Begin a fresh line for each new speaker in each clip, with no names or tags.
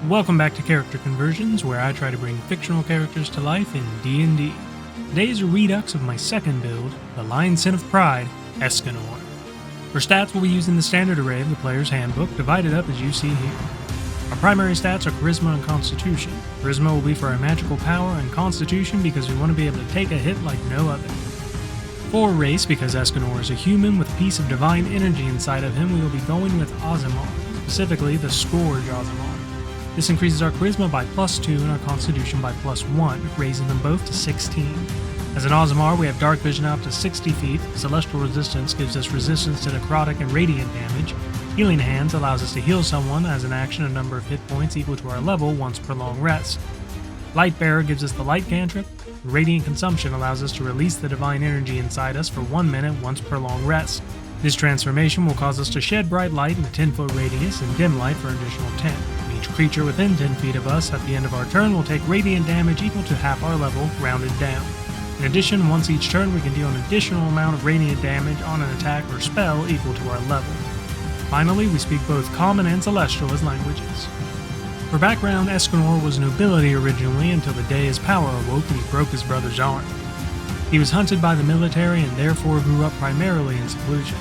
Welcome back to Character Conversions, where I try to bring fictional characters to life in D&D. Today is a redux of my second build, the Lion's Sin of Pride, Escanor. For stats, we'll be using the standard array of the player's handbook, divided up as you see here. Our primary stats are Charisma and Constitution. Charisma will be for our magical power, and Constitution because we want to be able to take a hit like no other. For race, because Escanor is a human with a piece of divine energy inside of him, we will be going with Ozimar, specifically the Scourge Ozimar. This increases our Charisma by +2 and our Constitution by +1, raising them both to 16. As an Ozimar, we have Dark Vision up to 60 feet, Celestial Resistance gives us resistance to necrotic and radiant damage, Healing Hands allows us to heal someone as an action a number of hit points equal to our level once per long rest. Light Bearer gives us the Light Cantrip, and Radiant Consumption allows us to release the divine energy inside us for 1 minute once per long rest. This transformation will cause us to shed bright light in a 10-foot radius and dim light for an additional 10. Each creature within 10 feet of us at the end of our turn will take radiant damage equal to half our level, rounded down. In addition, once each turn we can deal an additional amount of radiant damage on an attack or spell equal to our level. Finally, we speak both Common and Celestial as languages. For background, Escanor was nobility originally until the day his power awoke and he broke his brother's arm. He was hunted by the military and therefore grew up primarily in seclusion.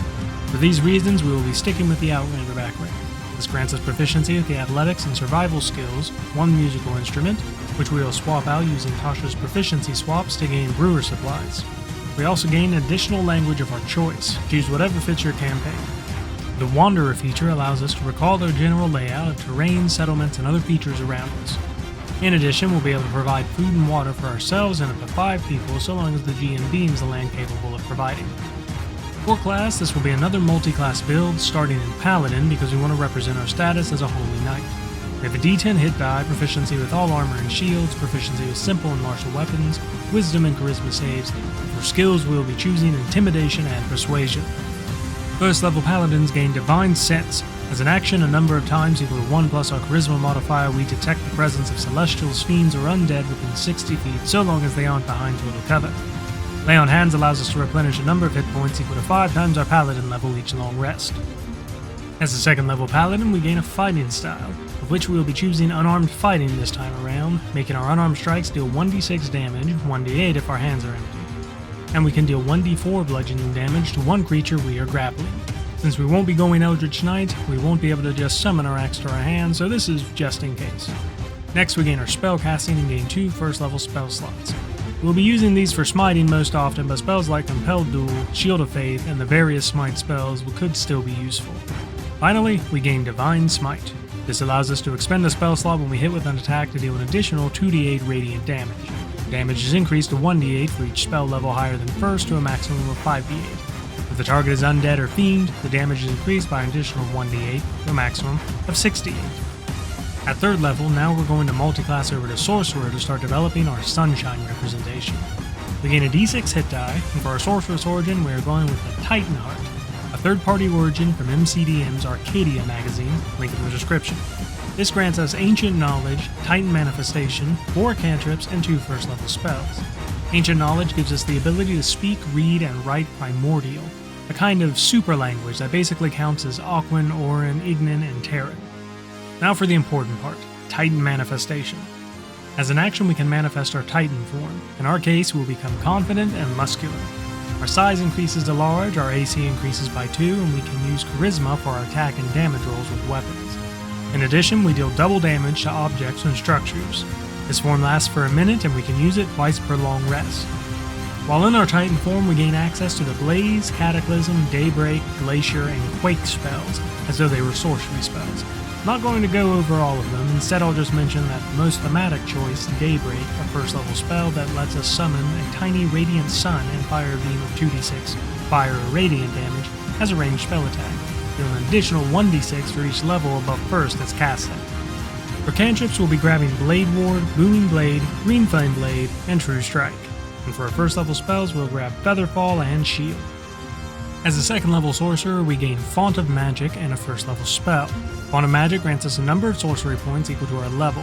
For these reasons, we will be sticking with the Outlander background. This grants us proficiency with the athletics and survival skills, one musical instrument, which we will swap out using Tasha's proficiency swaps to gain brewer supplies. We also gain an additional language of our choice. Choose whatever fits your campaign. The Wanderer feature allows us to recall their general layout of terrain, settlements, and other features around us. In addition, we'll be able to provide food and water for ourselves and up to 5 people so long as the GM deems the land capable of providing. For class, this will be another multi-class build, starting in Paladin because we want to represent our status as a Holy Knight. We have a D10 hit die, proficiency with all armor and shields, proficiency with simple and martial weapons, wisdom and charisma saves. For skills, we will be choosing Intimidation and Persuasion. First level Paladins gain Divine Sense. As an action, a number of times equal to 1 plus our Charisma modifier, we detect the presence of Celestials, Fiends, or Undead within 60 feet so long as they aren't behind total cover. Lay on Hands allows us to replenish a number of hit points equal to 5 times our Paladin level each long rest. As a second level Paladin, we gain a Fighting Style, of which we will be choosing Unarmed Fighting this time around, making our unarmed strikes deal 1d6 damage, 1d8 if our hands are empty. And we can deal 1d4 bludgeoning damage to one creature we are grappling. Since we won't be going Eldritch Knight, we won't be able to just summon our axe to our hand, so this is just in case. Next we gain our spellcasting and gain 2 first level spell slots. We'll be using these for smiting most often, but spells like Compelled Duel, Shield of Faith, and the various smite spells could still be useful. Finally, we gain Divine Smite. This allows us to expend a spell slot when we hit with an attack to deal an additional 2d8 radiant damage. Damage is increased to 1d8 for each spell level higher than first to a maximum of 5d8. If the target is undead or fiend, the damage is increased by an additional 1d8 to a maximum of 6d8. At third level, now we're going to multi-class over to Sorcerer to start developing our Sunshine representation. We gain a d6 hit die, and for our Sorcerer's origin, we are going with the Titan Heart, a third-party origin from MCDMs Arcadia magazine, link in the description. This grants us Ancient Knowledge, Titan Manifestation, 4 cantrips, and 2 first-level spells. Ancient Knowledge gives us the ability to speak, read, and write Primordial, a kind of super language that basically counts as Aquan, Orin, Ignan, and Terran. Now for the important part, Titan Manifestation. As an action we can manifest our Titan form. In our case, we'll become confident and muscular. Our size increases to large, our AC increases by 2, and we can use Charisma for our attack and damage rolls with weapons. In addition, we deal double damage to objects and structures. This form lasts for a minute and we can use it twice per long rest. While in our Titan form, we gain access to the Blaze, Cataclysm, Daybreak, Glacier, and Quake spells, as though they were sorcery spells. I'm not going to go over all of them, instead I'll just mention that the most thematic choice, Daybreak, a first level spell that lets us summon a tiny radiant sun and fire a beam of 2d6 fire or radiant damage as a ranged spell attack, dealing an additional 1d6 for each level above first that's cast at. For cantrips, we'll be grabbing Blade Ward, Booming Blade, Green Flame Blade, and True Strike. And for our first level spells, we'll grab Featherfall and Shield. As a second level sorcerer, we gain Font of Magic and a first level spell. Font of Magic grants us a number of sorcery points equal to our level.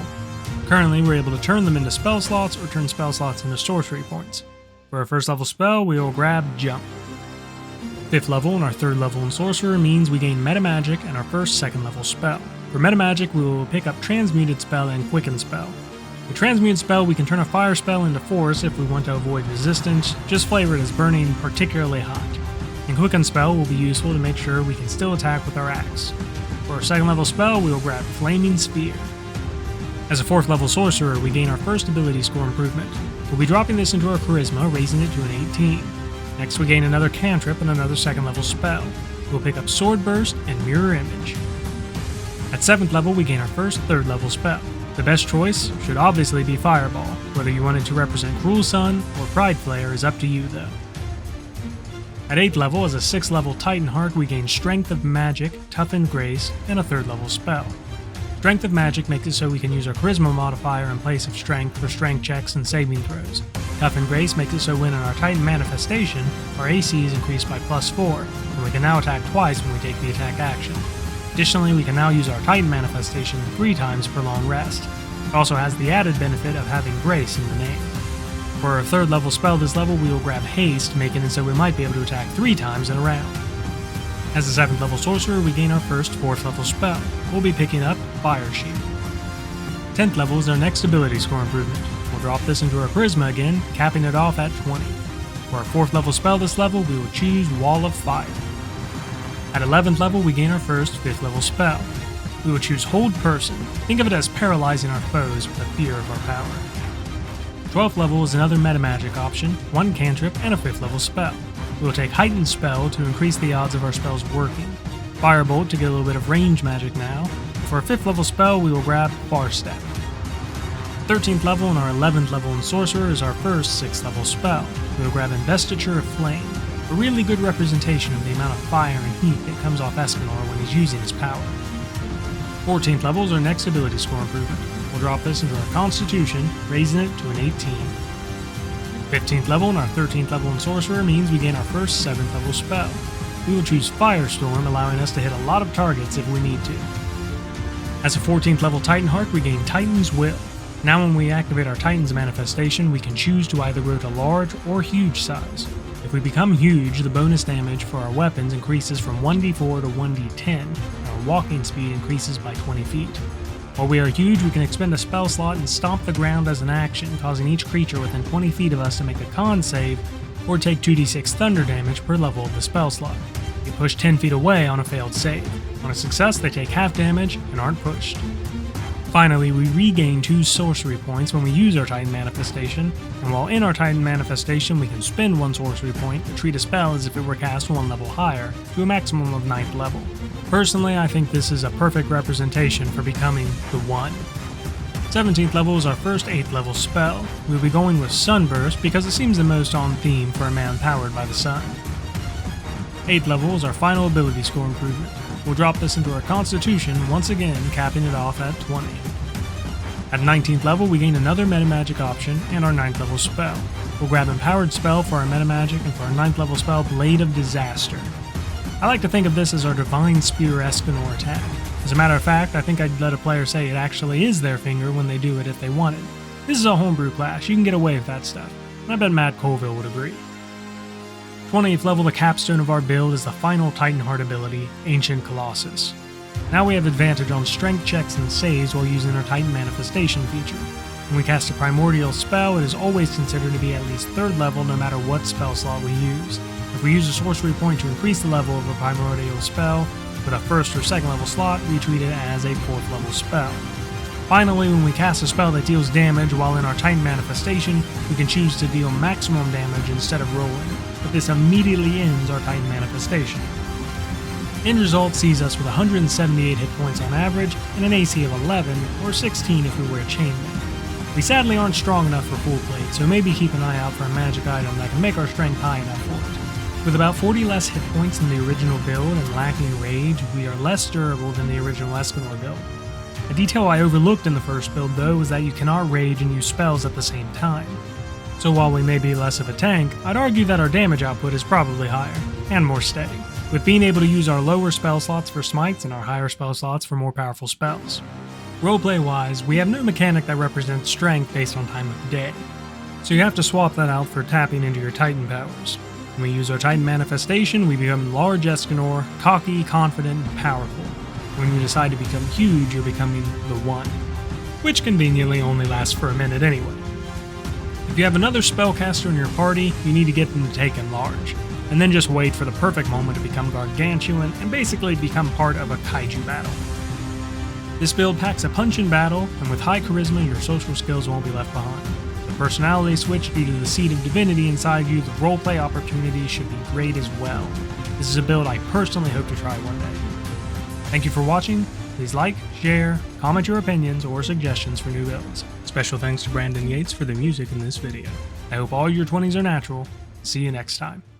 Currently, we're able to turn them into spell slots or turn spell slots into sorcery points. For our first level spell, we will grab Jump. 5th level and our 3rd level in sorcerer means we gain Meta Magic and our first second level spell. For Meta Magic, we will pick up Transmuted Spell and Quicken Spell. With Transmuted Spell, we can turn a fire spell into force if we want to avoid resistance, just flavor it as burning particularly hot. And Quicken Spell will be useful to make sure we can still attack with our axe. For our second level spell, we will grab Flaming Sphere. As a 4th level sorcerer, we gain our first ability score improvement. We'll be dropping this into our charisma, raising it to an 18. Next, we gain another cantrip and another 2nd level spell. We'll pick up Sword Burst and Mirror Image. At 7th level, we gain our first 3rd level spell. The best choice should obviously be Fireball. Whether you want it to represent Cruel Sun or Pride Flare is up to you though. At 8th level, as a 6th level Titan Heart, we gain Strength of Magic, Toughened Grace, and a 3rd level spell. Strength of Magic makes it so we can use our Charisma modifier in place of Strength for strength checks and saving throws. Toughened Grace makes it so when in our Titan Manifestation, our AC is increased by +4, and we can now attack twice when we take the attack action. Additionally, we can now use our Titan Manifestation 3 times for long rest. It also has the added benefit of having Grace in the name. For our 3rd level spell this level, we will grab Haste, making it so we might be able to attack 3 times in a round. As a 7th level sorcerer, we gain our first 4th level spell. We'll be picking up Fire Shield. 10th level is our next ability score improvement. We'll drop this into our charisma again, capping it off at 20. For our 4th level spell this level, we will choose Wall of Fire. At 11th level, we gain our first 5th level spell. We will choose Hold Person. Think of it as paralyzing our foes with the fear of our power. 12th level is another meta magic option, 1 cantrip, and a 5th level spell. We will take Heightened Spell to increase the odds of our spells working. Firebolt to get a little bit of range magic now. For a 5th level spell, we will grab Far Step. 13th level and our 11th level in Sorcerer is our first 6th level spell. We will grab Investiture of Flame, a really good representation of the amount of fire and heat that comes off Escanor when he's using his power. 14th level is our next ability score improvement. We'll drop this into our Constitution, raising it to an 18. 15th level and our 13th level in Sorcerer means we gain our first 7th level spell. We will choose Firestorm, allowing us to hit a lot of targets if we need to. As a 14th level Titan Heart, we gain Titan's Will. Now when we activate our Titan's manifestation, we can choose to either grow to large or huge size. If we become huge, the bonus damage for our weapons increases from 1d4 to 1d10, and our walking speed increases by 20 feet. While we are huge, we can expend a spell slot and stomp the ground as an action, causing each creature within 20 feet of us to make a con save or take 2d6 thunder damage per level of the spell slot. They push 10 feet away on a failed save. On a success, they take half damage and aren't pushed. Finally, we regain 2 sorcery points when we use our Titan Manifestation, and while in our Titan Manifestation, we can spend 1 sorcery point to treat a spell as if it were cast 1 level higher, to a maximum of 9th level. Personally, I think this is a perfect representation for becoming the One. 17th level is our first 8th level spell. We'll be going with Sunburst because it seems the most on theme for a man powered by the sun. 8th level is our final ability score improvement. We'll drop this into our Constitution, once again capping it off at 20. At 19th level, we gain another meta magic option and our 9th level spell. We'll grab Empowered Spell for our meta magic and for our 9th level spell, Blade of Disaster. I like to think of this as our Divine Spear Escanor attack. As a matter of fact, I think I'd let a player say it actually is their finger when they do it if they wanted. This is a homebrew class, you can get away with that stuff, and I bet Matt Colville would agree. 20th level, the capstone of our build is the final Titan Heart ability, Ancient Colossus. Now we have advantage on strength checks and saves while using our Titan Manifestation feature. When we cast a primordial spell, it is always considered to be at least 3rd level no matter what spell slot we use. If we use a sorcery point to increase the level of a primordial spell, with a 1st or 2nd level slot, we treat it as a 4th level spell. Finally, when we cast a spell that deals damage while in our Titan Manifestation, we can choose to deal maximum damage instead of rolling, but this immediately ends our Titan Manifestation. End result sees us with 178 hit points on average and an AC of 11 or 16 if we wear Chainmail. We sadly aren't strong enough for full plate, so maybe keep an eye out for a magic item that can make our strength high enough for it. With about 40 less hit points than the original build and lacking rage, we are less durable than the original Escanor build. A detail I overlooked in the first build though was that you cannot rage and use spells at the same time. So while we may be less of a tank, I'd argue that our damage output is probably higher, and more steady, with being able to use our lower spell slots for smites and our higher spell slots for more powerful spells. Roleplay wise, we have no mechanic that represents strength based on time of day, so you have to swap that out for tapping into your Titan powers. When we use our Titan Manifestation, we become large Escanor, cocky, confident, and powerful. When you decide to become huge, you're becoming the One, which conveniently only lasts for a minute anyway. If you have another spellcaster in your party, you need to get them to take enlarge, and then just wait for the perfect moment to become gargantuan and basically become part of a kaiju battle. This build packs a punch in battle, and with high charisma, your social skills won't be left behind. The personality switch due to the seed of divinity inside you, the roleplay opportunity should be great as well. This is a build I personally hope to try one day. Thank you for watching. Please like, share, comment your opinions or suggestions for new builds. Special thanks to Brandon Yates for the music in this video. I hope all your 20s are natural. See you next time.